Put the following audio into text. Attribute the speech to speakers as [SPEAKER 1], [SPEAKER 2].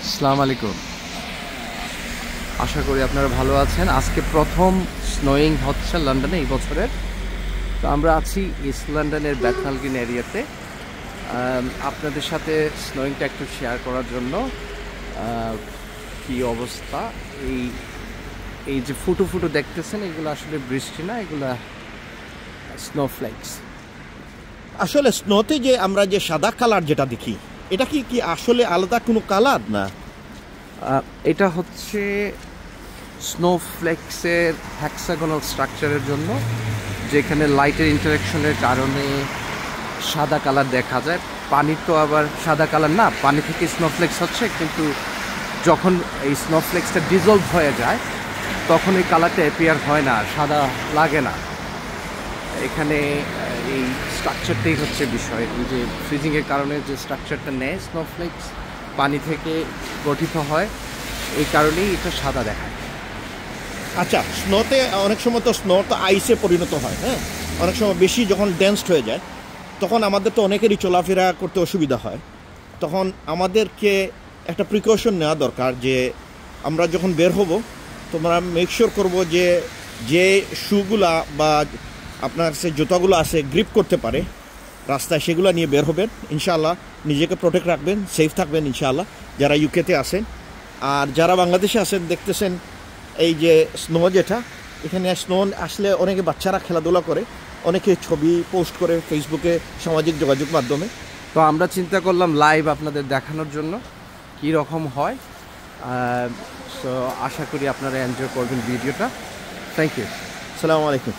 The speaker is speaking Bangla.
[SPEAKER 1] আসসালামু আলাইকুম। আশা করি আপনারা ভালো আছেন। আজকে প্রথম স্নোয়িং হচ্ছে লন্ডনে এই বছরের। তো আমরা আছি ইস্ট লন্ডনের ব্যাথনাল গ্রিন এরিয়াতে। আপনাদের সাথে স্নোয়িংটা একটু শেয়ার করার জন্য কি অবস্থা। এই এই যে ফুটো ফুটো দেখতেছেন, এগুলো আসলে বৃষ্টি না, এগুলা স্নোফ্লেক্স।
[SPEAKER 2] আসলে স্নোতে যে আমরা যে সাদা কালার যেটা দেখি, এটা কি কি আসলে আলাদা কোনো কালার না?
[SPEAKER 1] এটা হচ্ছে স্নোফ্লেক্সের হ্যাক্সাগোনাল স্ট্রাকচারের জন্য, যেখানে লাইটের ইন্টারাকশনের কারণে সাদা কালার দেখা যায়। পানির তো আবার সাদা কালার না, পানি থেকে স্নোফ্লেক্স হচ্ছে, কিন্তু যখন এই স্নোফ্লেক্সটা ডিজলভ হয়ে যায় তখন এই কালারটা অ্যাপিয়ার হয় না, সাদা লাগে না। এখানে এই স্ট্রাকচারটাই হচ্ছে বিষয়। এই যে ফ্রিজিংয়ের কারণে যে স্ট্রাকচারটা নেয় স্নোফ্লেক্স, পানি থেকে গঠিত হয়, এই কারণেই এটা সাদা দেখায়।
[SPEAKER 2] আচ্ছা, স্নোতে অনেক সময় তো স্নো তো আইসে পরিণত হয়, হ্যাঁ, অনেক সময় বেশি যখন ডেন্সড হয়ে যায় তখন আমাদের তো অনেকেরই চলাফেরা করতে অসুবিধা হয়। তখন আমাদেরকে একটা প্রিকশন নেওয়া দরকার যে আমরা যখন বের হব তোমরা মেক শিওর করবো যে যে শুগুলা বা আপনার সে জুতাগুলো আছে গ্রিপ করতে পারে রাস্তায়, সেগুলো নিয়ে বের হবেন। ইনশাআল্লাহ নিজেকে প্রোটেক্ট রাখবেন, সেফ থাকবেন ইনশাআল্লাহ, যারা ইউকেতে আছেন। আর যারা বাংলাদেশে আছেন, দেখতেছেন এই যে স্নো, যেটা এখানে স্নো আসলে অনেকে বাচ্চারা খেলাধুলা করে, অনেকে ছবি পোস্ট করে ফেসবুকে, সামাজিক যোগাযোগ মাধ্যমে।
[SPEAKER 1] তো আমরা চিন্তা করলাম লাইভ আপনাদের দেখানোর জন্য কী রকম হয়। সো আশা করি আপনারা এনজয় করবেন ভিডিওটা। Thank you.
[SPEAKER 2] আসসালামু আলাইকুম।